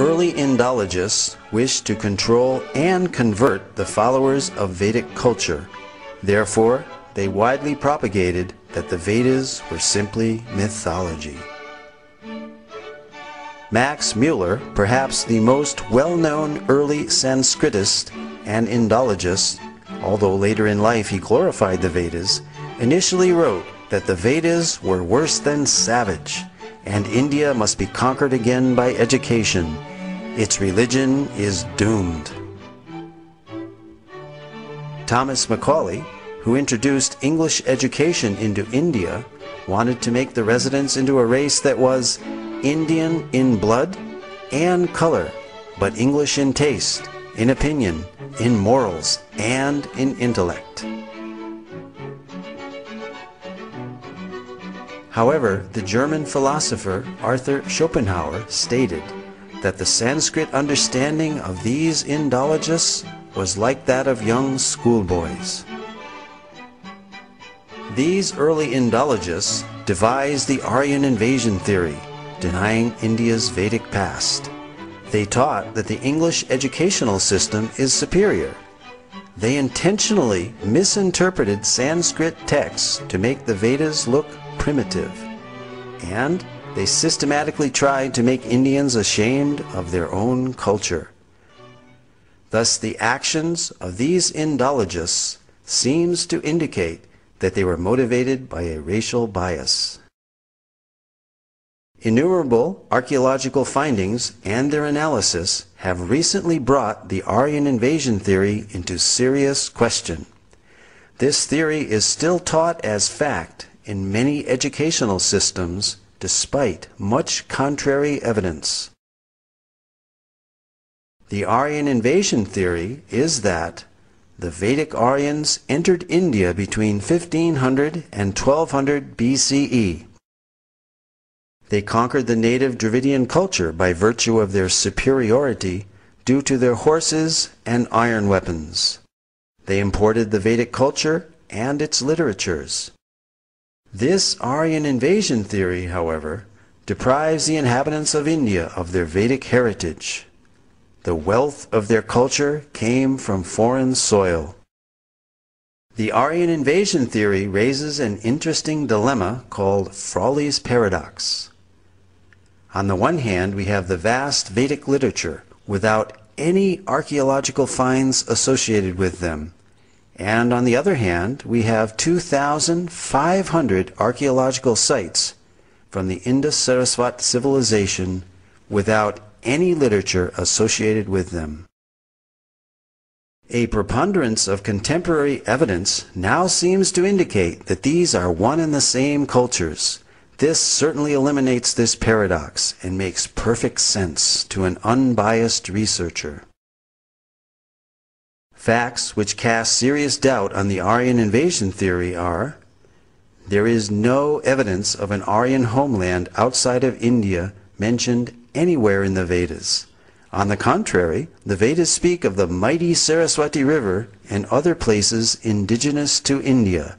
early Indologists wished to control and convert the followers of Vedic culture. Therefore, they widely propagated that the Vedas were simply mythology. Max Muller, perhaps the most well-known early Sanskritist and Indologist, although later in life he glorified the Vedas, initially wrote that the Vedas were worse than savage, and India must be conquered again by education. Its religion is doomed. Thomas Macaulay, who introduced English education into India, wanted to make the residents into a race that was Indian in blood and color, but English in taste, in opinion, in morals, and in intellect. However, the German philosopher Arthur Schopenhauer stated that the Sanskrit understanding of these Indologists was like that of young schoolboys. These early Indologists devised the Aryan invasion theory, denying India's Vedic past. They taught that the English educational system is superior. They intentionally misinterpreted Sanskrit texts to make the Vedas look primitive. And they systematically tried to make Indians ashamed of their own culture. Thus, the actions of these Indologists seems to indicate that they were motivated by a racial bias. Innumerable archaeological findings and their analysis have recently brought the Aryan invasion theory into serious question. This theory is still taught as fact in many educational systems despite much contrary evidence. The Aryan invasion theory is that the Vedic Aryans entered India between 1500 and 1200 BCE. They conquered the native Dravidian culture by virtue of their superiority due to their horses and iron weapons. They imported the Vedic culture and its literatures. This Aryan invasion theory, however, deprives the inhabitants of India of their Vedic heritage. The wealth of their culture came from foreign soil. The Aryan invasion theory raises an interesting dilemma called Frawley's paradox. On the one hand, we have the vast Vedic literature without any archaeological finds associated with them. And on the other hand, we have 2,500 archaeological sites from the Indus-Saraswat civilization without any literature associated with them. A preponderance of contemporary evidence now seems to indicate that these are one and the same cultures. This certainly eliminates this paradox and makes perfect sense to an unbiased researcher. Facts which cast serious doubt on the Aryan invasion theory are: there is no evidence of an Aryan homeland outside of India mentioned anywhere in the Vedas. On the contrary, the Vedas speak of the mighty Saraswati River and other places indigenous to India.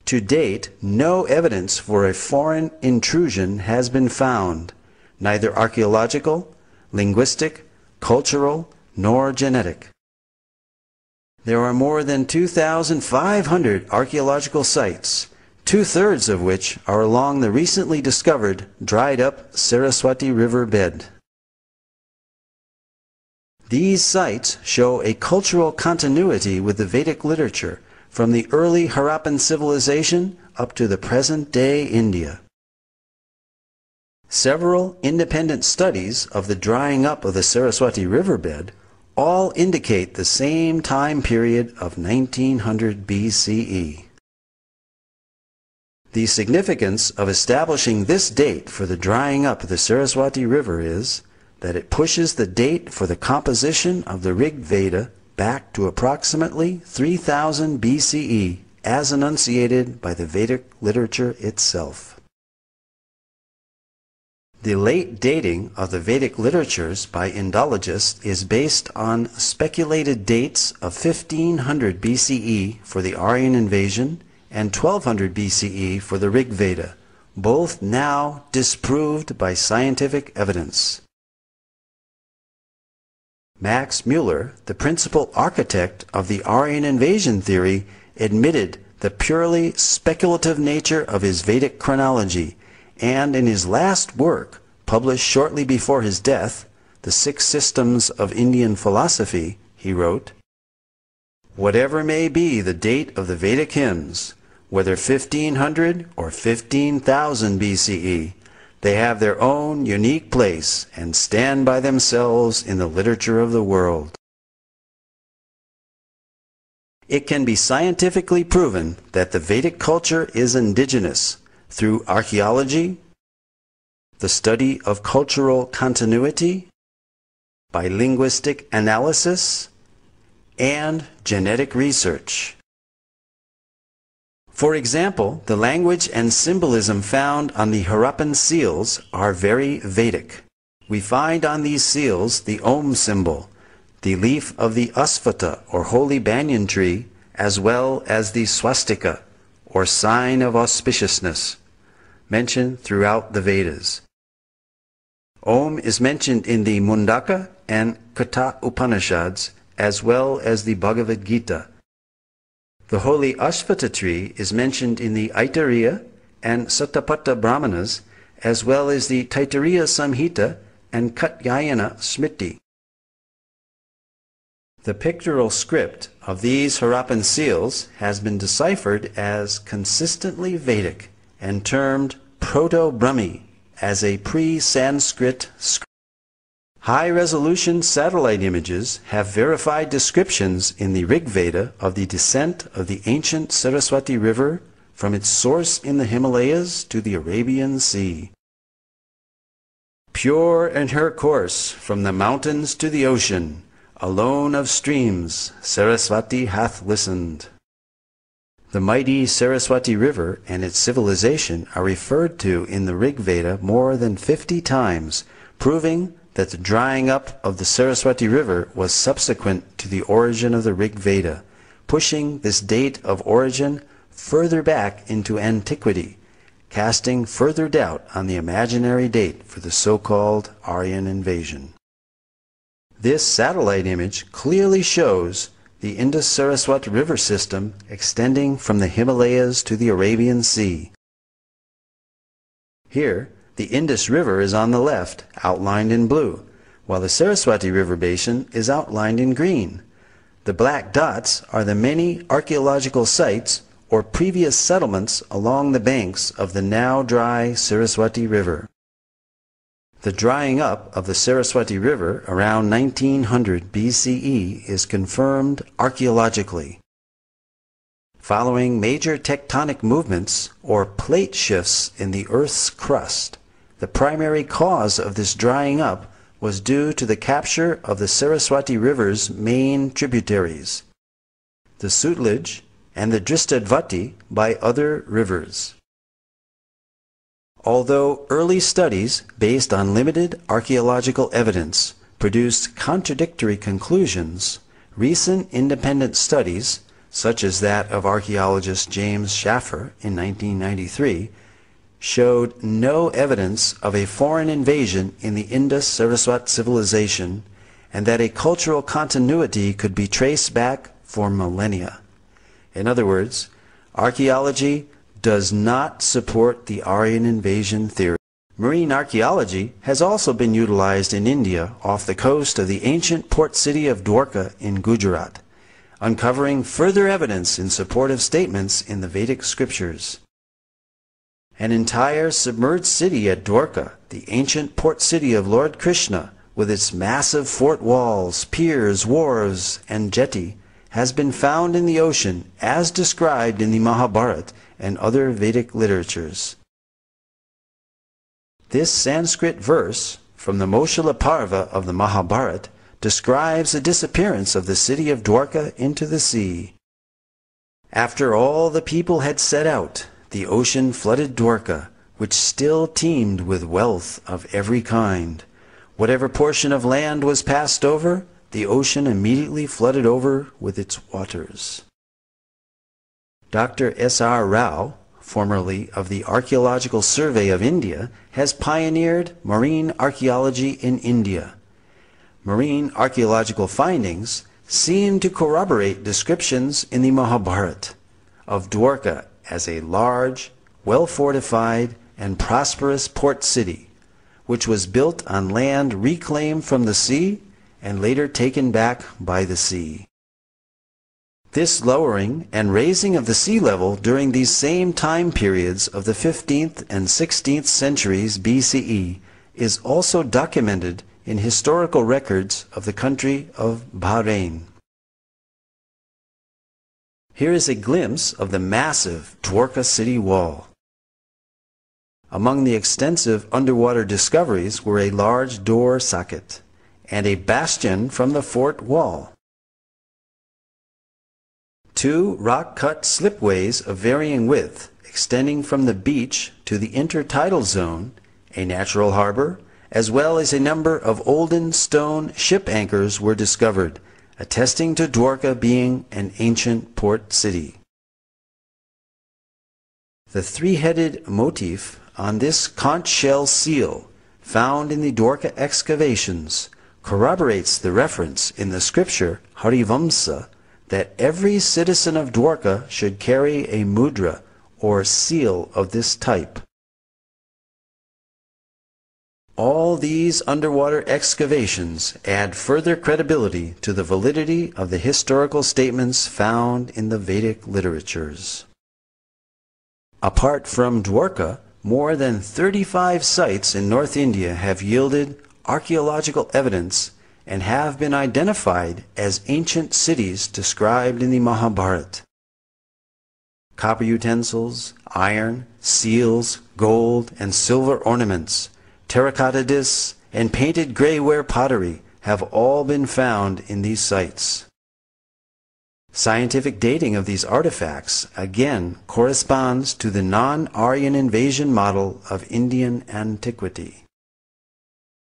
To date, no evidence for a foreign intrusion has been found, neither archaeological, linguistic, cultural, nor genetic. There are more than 2,500 archaeological sites, two-thirds of which are along the recently discovered dried-up Saraswati River bed. These sites show a cultural continuity with the Vedic literature from the early Harappan civilization up to the present-day India. Several independent studies of the drying up of the Saraswati riverbed all indicate the same time period of 1900 BCE. The significance of establishing this date for the drying up of the Saraswati River is that it pushes the date for the composition of the Rig Veda back to approximately 3000 BCE as enunciated by the Vedic literature itself. The late dating of the Vedic literatures by Indologists is based on speculated dates of 1500 BCE for the Aryan invasion and 1200 BCE for the Rig Veda, both now disproved by scientific evidence. Max Muller, the principal architect of the Aryan invasion theory, admitted the purely speculative nature of his Vedic chronology, and in his last work, published shortly before his death, The Six Systems of Indian Philosophy, he wrote, "Whatever may be the date of the Vedic hymns, whether 1500 or 15,000 BCE, they have their own unique place and stand by themselves in the literature of the world." It can be scientifically proven that the Vedic culture is indigenous through archaeology, the study of cultural continuity, by linguistic analysis, and genetic research. For example, the language and symbolism found on the Harappan seals are very Vedic. We find on these seals the Om symbol, the leaf of the Asvattha or holy banyan tree, as well as the swastika or sign of auspiciousness, mentioned throughout the Vedas. Om is mentioned in the Mundaka and Katha Upanishads, as well as the Bhagavad Gita. The holy Ashvattha tree is mentioned in the Aitareya and Satapatha Brahmanas, as well as the Taittiriya Samhita and Katyayana Smriti. The pictorial script of these Harappan seals has been deciphered as consistently Vedic and termed Proto-Brahmi as a pre-Sanskrit script. High-resolution satellite images have verified descriptions in the Rig Veda of the descent of the ancient Saraswati River from its source in the Himalayas to the Arabian Sea. Pure in her course from the mountains to the ocean, alone of streams, Saraswati hath listened. The mighty Saraswati River and its civilization are referred to in the Rig Veda more than 50 times, proving that the drying up of the Saraswati River was subsequent to the origin of the Rig Veda, pushing this date of origin further back into antiquity, casting further doubt on the imaginary date for the so-called Aryan invasion. This satellite image clearly shows the Indus-Saraswati River system extending from the Himalayas to the Arabian Sea. Here, the Indus River is on the left, outlined in blue, while the Saraswati River basin is outlined in green. The black dots are the many archaeological sites or previous settlements along the banks of the now dry Saraswati River. The drying up of the Saraswati River around 1900 BCE is confirmed archaeologically. Following major tectonic movements or plate shifts in the Earth's crust, the primary cause of this drying up was due to the capture of the Saraswati River's main tributaries, the Sutlej and the Drishtadyavati, by other rivers. Although early studies based on limited archaeological evidence produced contradictory conclusions, recent independent studies, such as that of archaeologist James Schaffer in 1993, showed no evidence of a foreign invasion in the Indus-Saraswati civilization and that a cultural continuity could be traced back for millennia. In other words, archaeology does not support the Aryan invasion theory. Marine archaeology has also been utilized in India off the coast of the ancient port city of Dwarka in Gujarat, uncovering further evidence in support of statements in the Vedic scriptures. An entire submerged city at Dwarka, the ancient port city of Lord Krishna, with its massive fort walls, piers, wharves, and jetty, has been found in the ocean as described in the Mahabharata and other Vedic literatures. This Sanskrit verse from the Moshila Parva of the Mahabharata describes the disappearance of the city of Dwarka into the sea. After all the people had set out, the ocean flooded Dwarka, which still teemed with wealth of every kind. Whatever portion of land was passed over, the ocean immediately flooded over with its waters. Dr. S.R. Rao, formerly of the Archaeological Survey of India, has pioneered marine archaeology in India. Marine archaeological findings seem to corroborate descriptions in the Mahabharata of Dwarka as a large, well-fortified, and prosperous port city, which was built on land reclaimed from the sea and later taken back by the sea. This lowering and raising of the sea level during these same time periods of the 15th and 16th centuries BCE is also documented in historical records of the country of Bahrain. Here is a glimpse of the massive Dwarka city wall. Among the extensive underwater discoveries were a large door socket and a bastion from the fort wall. 2 rock-cut slipways of varying width extending from the beach to the intertidal zone, a natural harbor, as well as a number of olden stone ship anchors were discovered, attesting to Dwarka being an ancient port city. The 3-headed motif on this conch shell seal found in the Dwarka excavations corroborates the reference in the scripture Harivamsa that every citizen of Dwarka should carry a mudra or seal of this type. All these underwater excavations add further credibility to the validity of the historical statements found in the Vedic literatures. Apart from Dwarka, more than 35 sites in North India have yielded archaeological evidence and have been identified as ancient cities described in the Mahabharata. Copper utensils, iron, seals, gold, and silver ornaments, terracotta discs, and painted grayware pottery have all been found in these sites. Scientific dating of these artifacts again corresponds to the non-Aryan invasion model of Indian antiquity.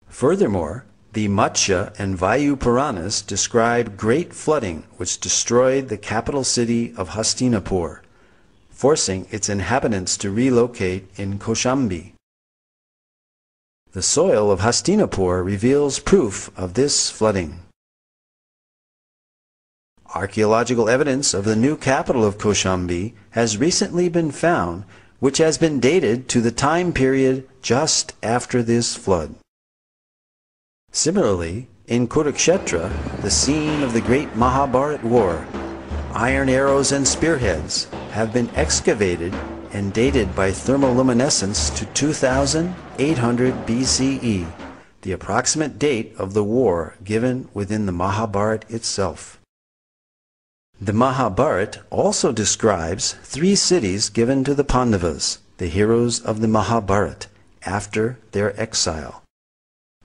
Furthermore, the Matsya and Vayu Puranas describe great flooding which destroyed the capital city of Hastinapur, forcing its inhabitants to relocate in Kaushambi. The soil of Hastinapur reveals proof of this flooding. Archaeological evidence of the new capital of Kaushambi has recently been found, which has been dated to the time period just after this flood. Similarly, in Kurukshetra, the scene of the great Mahabharata war, iron arrows and spearheads have been excavated and dated by thermoluminescence to 2800 BCE, the approximate date of the war given within the Mahabharata itself. The Mahabharata also describes 3 cities given to the Pandavas, the heroes of the Mahabharata, after their exile: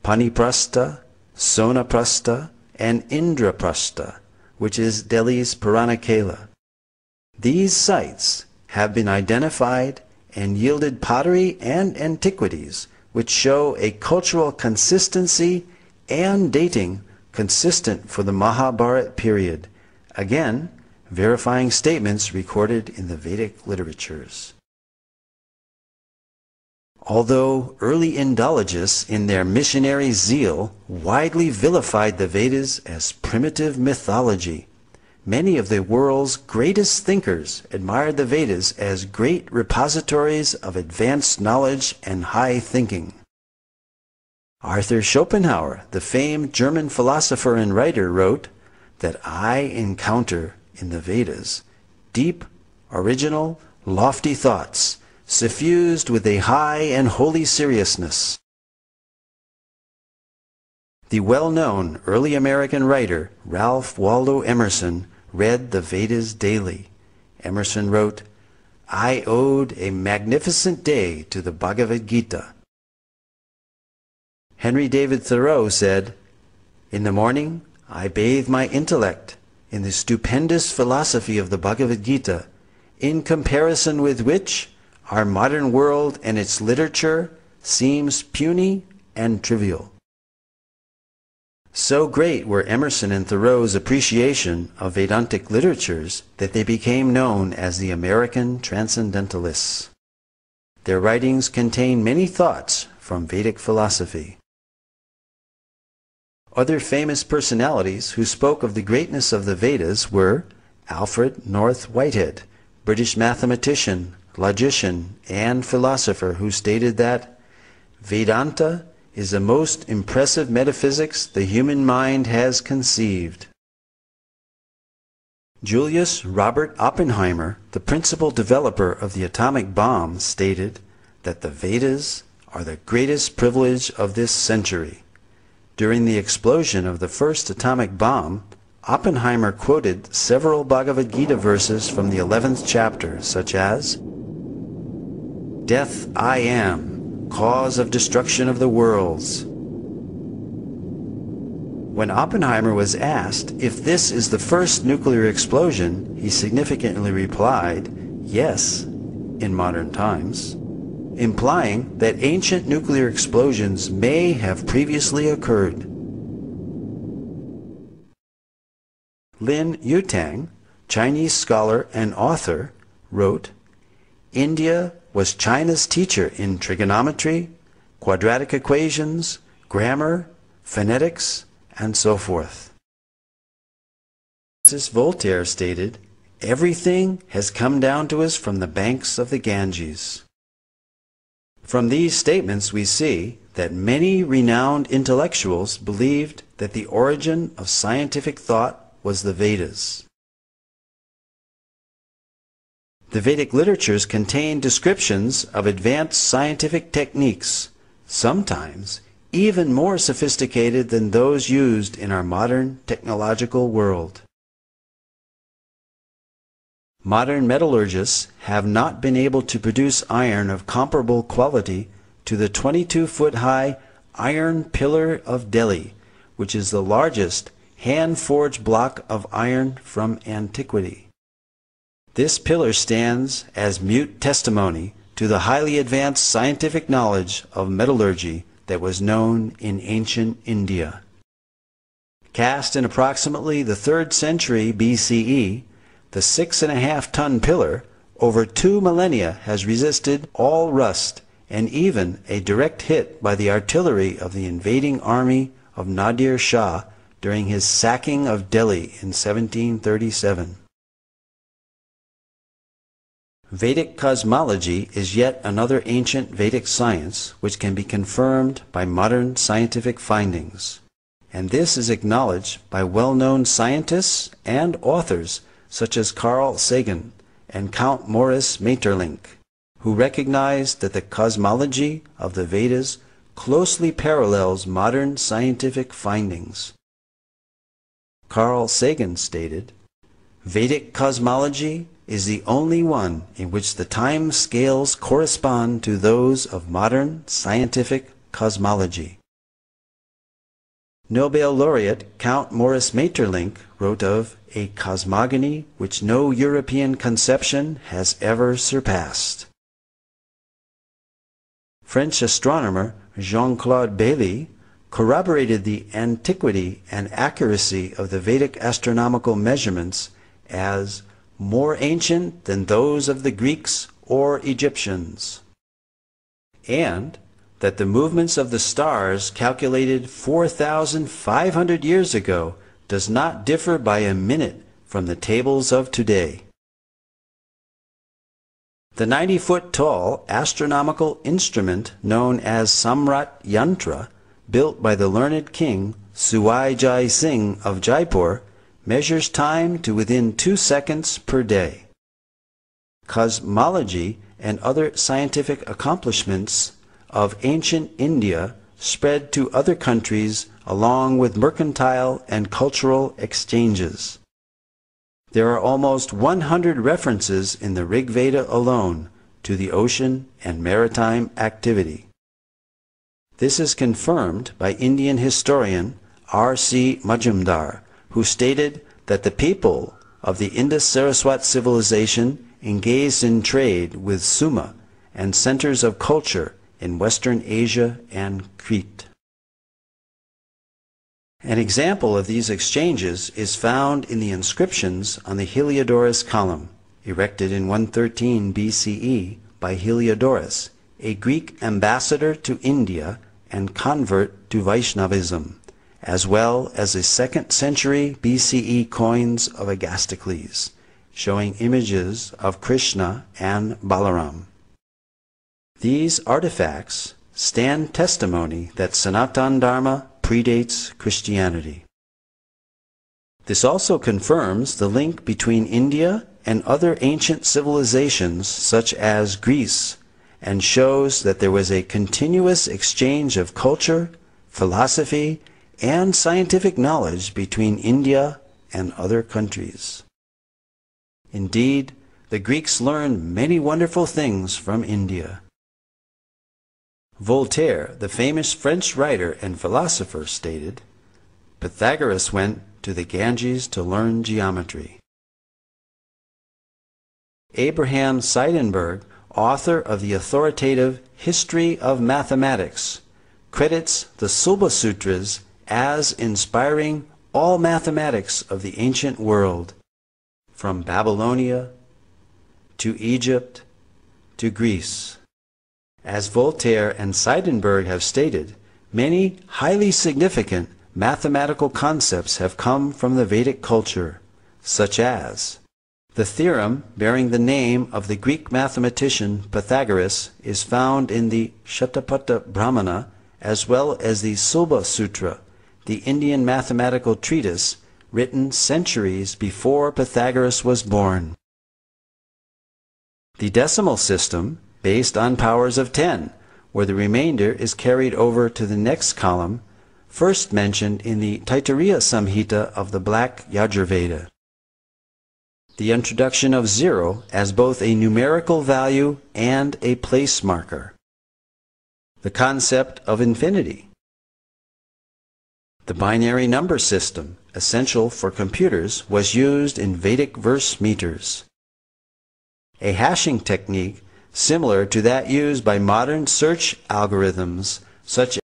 Paniprastha, Sonaprastha, and Indraprastha, which is Delhi's Puranikela. These sites have been identified and yielded pottery and antiquities which show a cultural consistency and dating consistent for the Mahabharata period, again verifying statements recorded in the Vedic literatures. Although early Indologists in their missionary zeal widely vilified the Vedas as primitive mythology, many of the world's greatest thinkers admired the Vedas as great repositories of advanced knowledge and high thinking. Arthur Schopenhauer, the famed German philosopher and writer, wrote that I encounter in the Vedas deep, original, lofty thoughts, suffused with a high and holy seriousness. The well-known early American writer Ralph Waldo Emerson read the Vedas daily. Emerson wrote, I owed a magnificent day to the Bhagavad Gita. Henry David Thoreau said, in the morning I bathe my intellect in the stupendous philosophy of the Bhagavad Gita, in comparison with which our modern world and its literature seems puny and trivial. So great were Emerson and Thoreau's appreciation of Vedantic literatures that they became known as the American Transcendentalists. Their writings contain many thoughts from Vedic philosophy. Other famous personalities who spoke of the greatness of the Vedas were Alfred North Whitehead, British mathematician, logician, and philosopher, who stated that Vedanta is the most impressive metaphysics the human mind has conceived. Julius Robert Oppenheimer, the principal developer of the atomic bomb, stated that the Vedas are the greatest privilege of this century. During the explosion of the first atomic bomb, Oppenheimer quoted several Bhagavad Gita verses from the 11th chapter, such as, "Death I am, cause of destruction of the worlds." When Oppenheimer was asked if this is the first nuclear explosion, he significantly replied, "Yes," in modern times, implying that ancient nuclear explosions may have previously occurred. Lin Yutang, Chinese scholar and author, wrote, "India was China's teacher in trigonometry, quadratic equations, grammar, phonetics, and so forth." Francis Voltaire stated, "Everything has come down to us from the banks of the Ganges." From these statements we see that many renowned intellectuals believed that the origin of scientific thought was the Vedas. The Vedic literatures contain descriptions of advanced scientific techniques, sometimes even more sophisticated than those used in our modern technological world. Modern metallurgists have not been able to produce iron of comparable quality to the 22-foot-high Iron Pillar of Delhi, which is the largest hand-forged block of iron from antiquity. This pillar stands as mute testimony to the highly advanced scientific knowledge of metallurgy that was known in ancient India. Cast in approximately the 3rd century BCE, the 6.5-ton pillar, over 2 millennia, has resisted all rust and even a direct hit by the artillery of the invading army of Nadir Shah during his sacking of Delhi in 1737. Vedic cosmology is yet another ancient Vedic science which can be confirmed by modern scientific findings, and this is acknowledged by well-known scientists and authors such as Carl Sagan and Count Maurice Maeterlinck, who recognized that the cosmology of the Vedas closely parallels modern scientific findings. Carl Sagan stated, "Vedic cosmology is the only one in which the time scales correspond to those of modern scientific cosmology." Nobel laureate Count Maurice Maeterlinck wrote of a cosmogony which no European conception has ever surpassed. French astronomer Jean-Claude Bailly corroborated the antiquity and accuracy of the Vedic astronomical measurements as more ancient than those of the Greeks or Egyptians, and that the movements of the stars calculated 4,500 years ago does not differ by a minute from the tables of today. The 90-foot-tall astronomical instrument known as Samrat Yantra, built by the learned king Suwai Jai Singh of Jaipur, measures time to within 2 seconds per day. Cosmology and other scientific accomplishments of ancient India spread to other countries along with mercantile and cultural exchanges. There are almost 100 references in the Rig Veda alone to the ocean and maritime activity. This is confirmed by Indian historian R.C. Majumdar, who stated that the people of the Indus-Saraswat civilization engaged in trade with Suma and centers of culture in Western Asia and Crete. An example of these exchanges is found in the inscriptions on the Heliodorus column, erected in 113 BCE by Heliodorus, a Greek ambassador to India and convert to Vaishnavism, as well as the 2nd century BCE coins of Agastocles, showing images of Krishna and Balaram. These artifacts stand testimony that Sanatana Dharma predates Christianity. This also confirms the link between India and other ancient civilizations such as Greece, and shows that there was a continuous exchange of culture, philosophy, and scientific knowledge between India and other countries. Indeed, the Greeks learned many wonderful things from India. Voltaire, the famous French writer and philosopher, stated, "Pythagoras went to the Ganges to learn geometry." Abraham Seidenberg, author of the authoritative History of Mathematics, credits the Sulba Sutras as inspiring all mathematics of the ancient world, from Babylonia to Egypt to Greece. As Voltaire and Seidenberg have stated, many highly significant mathematical concepts have come from the Vedic culture, such as the theorem bearing the name of the Greek mathematician Pythagoras is found in the Shatapatha Brahmana, as well as the Sulba Sutra, the Indian mathematical treatise written centuries before Pythagoras was born. The decimal system, based on powers of 10, where the remainder is carried over to the next column, first mentioned in the Taittiriya Samhita of the Black Yajurveda. The introduction of 0 as both a numerical value and a place marker. The concept of infinity. The binary number system, essential for computers, was used in Vedic verse meters. A hashing technique similar to that used by modern search algorithms such